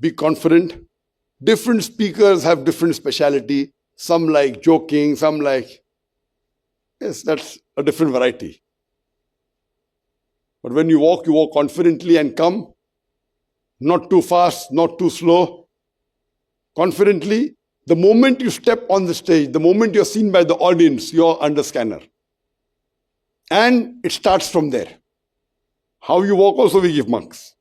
be confident. Different speakers have different speciality. Some like joking, some like, yes, that's a different variety. But when you walk confidently and come, not too fast, not too slow, confidently. The moment you step on the stage, the moment you're seen by the audience, you're under scanner. And it starts from there. How you walk also we give marks.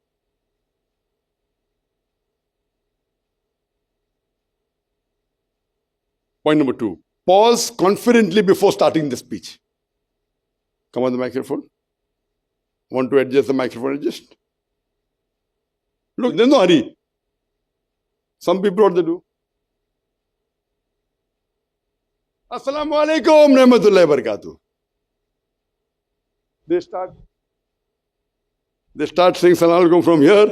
Point number 2. Pause confidently before starting the speech. Come on the microphone. Want to adjust the microphone? Adjust. Look, there's no hurry. Some people, what they do? Assalamu alaikum rahmatullahi wa barakatuh. They start saying Assalamu alaikum from here,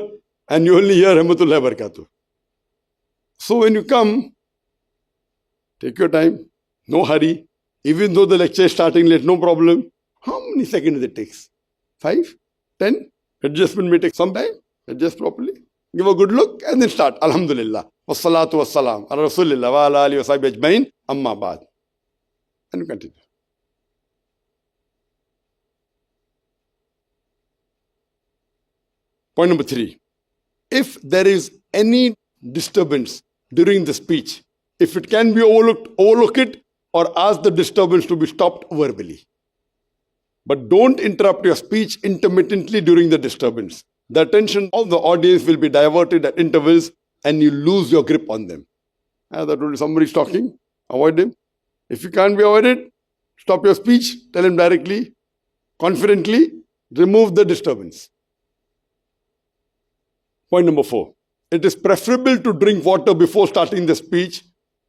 and you only hear rahmatullahi wa barakatuh. So when you come, take your time, no hurry. Even though the lecture is starting late, no problem. How many seconds it takes? 5? 10? Adjustment may take some time. Adjust properly. Give a good look and then start. Alhamdulillah. Wassalatu wassalam. Ala Rasulillah wa ala alihi wa sahbihi ajmain. Amma ba'd. And you continue. Point number 3. If there is any disturbance during the speech, if it can be overlooked, overlook it or ask the disturbance to be stopped verbally. But don't interrupt your speech intermittently during the disturbance. The attention of the audience will be diverted at intervals and you lose your grip on them. As I told you, somebody is talking, avoid him. If you can't be avoided, stop your speech, tell him directly, confidently, remove the disturbance. Point number 4. It is preferable to drink water before starting the speech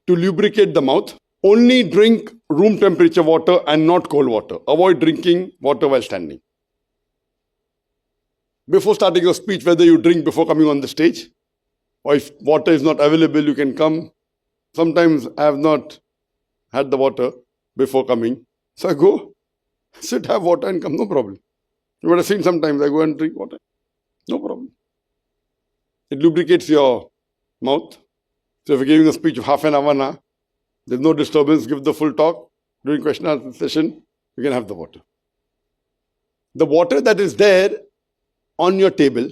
to lubricate the mouth. Only drink room temperature water and not cold water. Avoid drinking water while standing. Before starting your speech, whether you drink before coming on the stage, or if water is not available, you can come. Sometimes I have not had the water before coming. So I go, sit, have water and come, no problem. You might have seen sometimes I go and drink water. No problem. It lubricates your mouth. So if you're giving a speech of half an hour now, there's no disturbance, give the full talk. During question and answer session, you can have the water. The water that is there on your table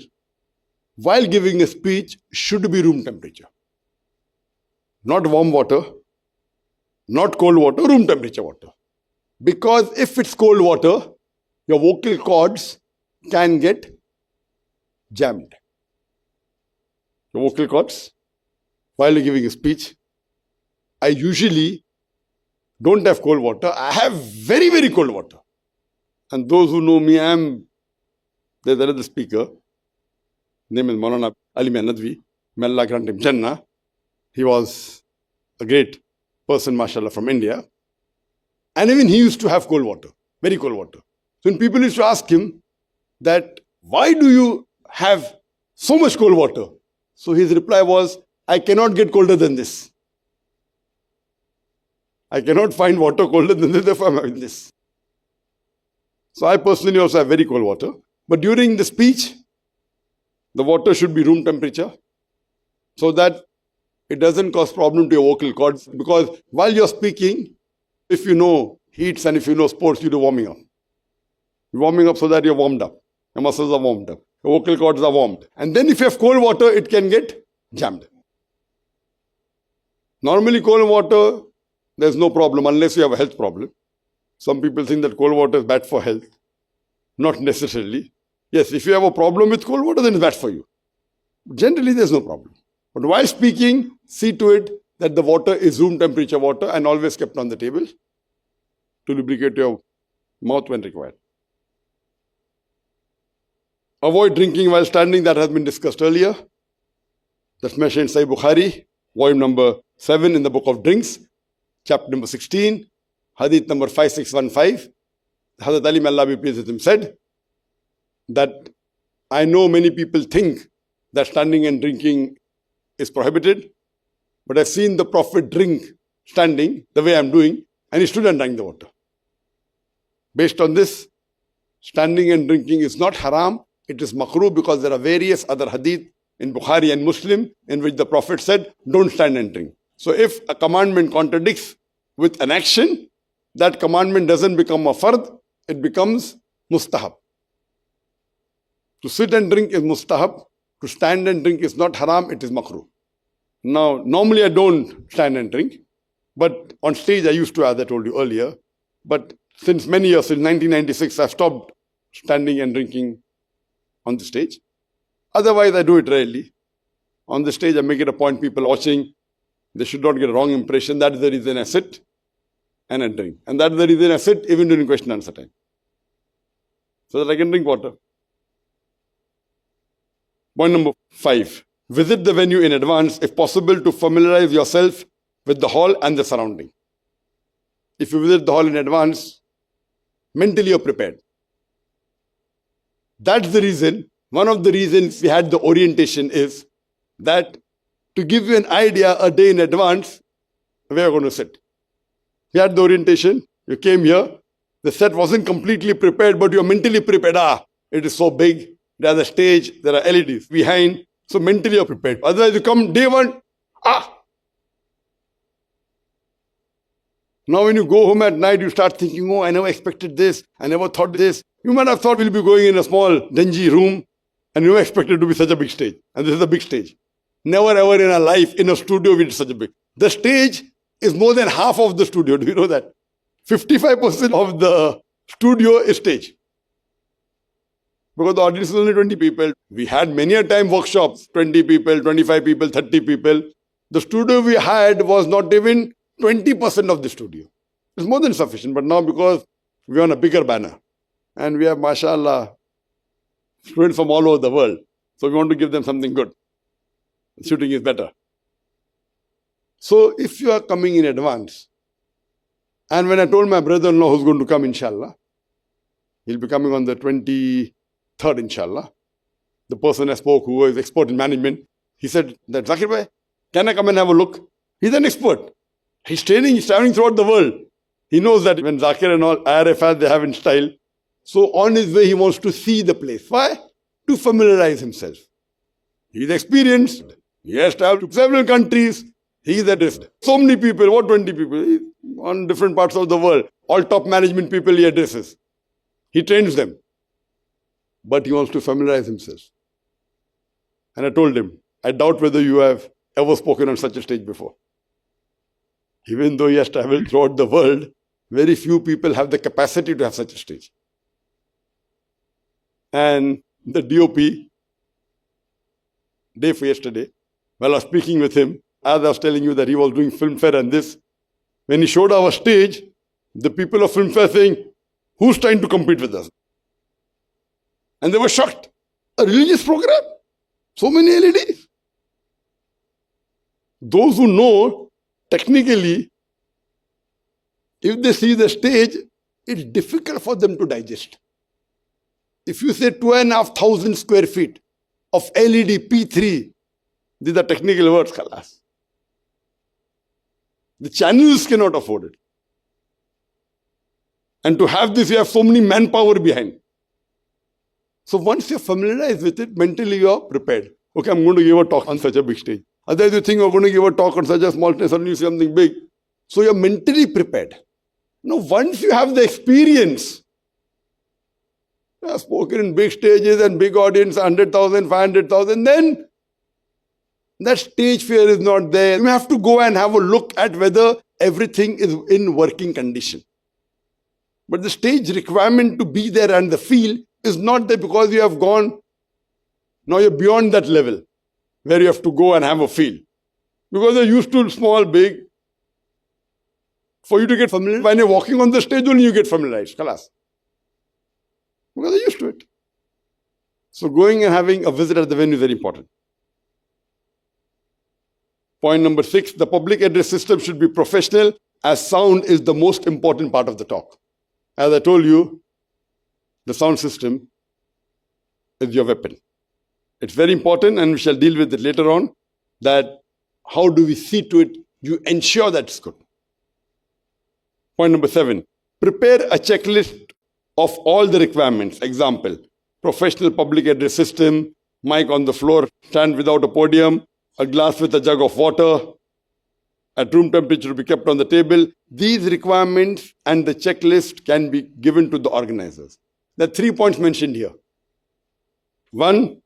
while giving a speech should be room temperature. Not warm water, not cold water, room temperature water. Because if it's cold water, your vocal cords can get jammed. Your vocal cords, while you're giving a speech, I usually don't have cold water. I have very, very cold water. And those who know me, there's another speaker, name is Maulana Ali Nadvi, may Allah grant him Jannah. He was a great person, mashallah, from India. And even he used to have cold water, very cold water. So when people used to ask him that, why do you have so much cold water? So his reply was, I cannot get colder than this. I cannot find water colder than this, therefore I'm having this. So I personally also have very cold water. But during the speech, the water should be room temperature so that it doesn't cause problem to your vocal cords. Because while you're speaking, if you know heats and if you know sports, you do warming up. You're warming up so that you're warmed up. Your muscles are warmed up. Your vocal cords are warmed. And then if you have cold water, it can get jammed. Normally cold water, there's no problem unless you have a health problem. Some people think that cold water is bad for health. Not necessarily. Yes, if you have a problem with cold water, then it's bad for you. Generally, there's no problem. But while speaking, see to it that the water is room temperature water and always kept on the table to lubricate your mouth when required. Avoid drinking while standing, that has been discussed earlier. That's mentioned in Sahih Bukhari, volume number 7 in the book of drinks, chapter number 16, hadith number 5615. Hazrat Ali, may Allah be pleased with him, said that I know many people think that standing and drinking is prohibited, but I've seen the Prophet drink standing the way I'm doing, and he stood and drank the water. Based on this, standing and drinking is not haram, it is makruh because there are various other hadith in Bukhari and Muslim, in which the Prophet said, don't stand and drink. So if a commandment contradicts with an action, that commandment doesn't become a fard, it becomes mustahab. To sit and drink is mustahab. To stand and drink is not haram, it is makruh. Now, normally I don't stand and drink, but on stage I used to, as I told you earlier. But since many years, since 1996, I've stopped standing and drinking on the stage. Otherwise, I do it rarely. On the stage, I make it a point, people watching, they should not get a wrong impression. That is the reason I sit and I drink. And that's the reason I sit even during question and answer time, so that I can drink water. Point number 5. Visit the venue in advance, if possible, to familiarize yourself with the hall and the surrounding. If you visit the hall in advance, mentally you're prepared. That's the reason, one of the reasons we had the orientation is that to give you an idea a day in advance, where you're going to sit. We had the orientation, you came here, the set wasn't completely prepared, but you're mentally prepared. It is so big, there's a stage, there are LEDs behind, so mentally you're prepared. Otherwise you come day one, Now when you go home at night, you start thinking, oh, I never expected this, I never thought this. You might have thought we'll be going in a small, dingy room, and you never expected to be such a big stage. And this is a big stage. Never ever in our life, in a studio, we did such a big. The stage is more than half of the studio. Do you know that? 55% of the studio is stage. Because the audience is only 20 people. We had many a time workshops, 20 people, 25 people, 30 people. The studio we had was not even 20% of the studio. It's more than sufficient. But now because we're on a bigger banner and we have, mashallah, students from all over the world. So we want to give them something good. Shooting is better. So if you are coming in advance, and when I told my brother-in-law who's going to come, inshallah, he'll be coming on the 23rd, inshallah. The person I spoke, who is expert in management, he said that, Zakir bhai, can I come and have a look? He's an expert. He's training, he's traveling throughout the world. He knows that when Zakir and all IRFs, they have in style. So on his way, he wants to see the place. Why? To familiarize himself. He's experienced. He has traveled to several countries. He's addressed so many people, what 20 people, he's on different parts of the world. All top management people he addresses. He trains them. But he wants to familiarize himself. And I told him, I doubt whether you have ever spoken on such a stage before. Even though he has traveled throughout the world, very few people have the capacity to have such a stage. And the DOP, day for yesterday, while I was speaking with him, as I was telling you that he was doing Filmfare and this, when he showed our stage, the people of Filmfare saying, who's trying to compete with us? And they were shocked. A religious program? So many LEDs. Those who know, technically, if they see the stage, it's difficult for them to digest. If you say 2,500 square feet of LED P3, these are technical words, khalas. The channels cannot afford it. And to have this, you have so many manpower behind. So once you're familiarized with it, mentally you're prepared. Okay, I'm going to give a talk on such a big stage. Otherwise you think you're going to give a talk on such a small stage, suddenly you see something big. So you're mentally prepared. Now once you have the experience, you have spoken in big stages and big audience, 100,000, 500,000, then that stage fear is not there. You have to go and have a look at whether everything is in working condition. But the stage requirement to be there and the feel is not there because you have gone, now you're beyond that level where you have to go and have a feel. Because you're used to small, big. For you to get familiar, when you're walking on the stage only you get familiarized. Khalas. Because you're used to it. So going and having a visit at the venue is very important. Point number 6, the public address system should be professional as sound is the most important part of the talk. As I told you, the sound system is your weapon. It's very important and we shall deal with it later on, that how do we see to it, you ensure that it's good. Point number 7, prepare a checklist of all the requirements. Example, professional public address system, mic on the floor, stand without a podium, a glass with a jug of water, at room temperature to be kept on the table. These requirements and the checklist can be given to the organizers. There are 3 points mentioned here. One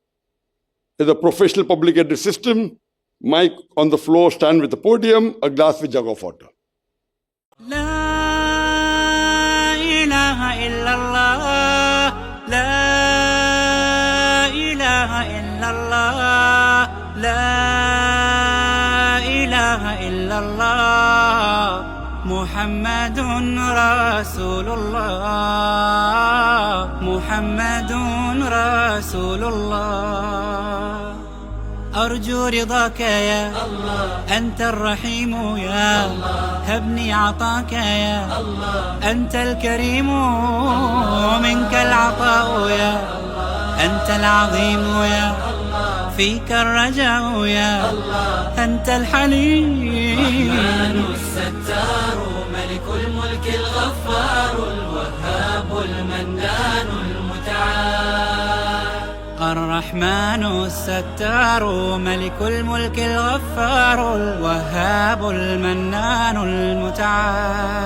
is a professional public address system, mic on the floor, stand with a podium, a glass with jug of water. لا إله إلا الله لا إله إلا الله لا إله إلا الله محمد رسول الله محمد رسول الله أرجو رضاك يا الله أنت الرحيم يا الله هبني عطاك يا الله أنت الكريم ومنك العطاء يا الله أنت العظيم يا الله فيك الرجاء يا الله أنت الحليم الرحمن الستار ملك الملك الغفار الوهاب المنان المتعال الرحمن الستار ملك الملك الغفار الوهاب المنان المتعال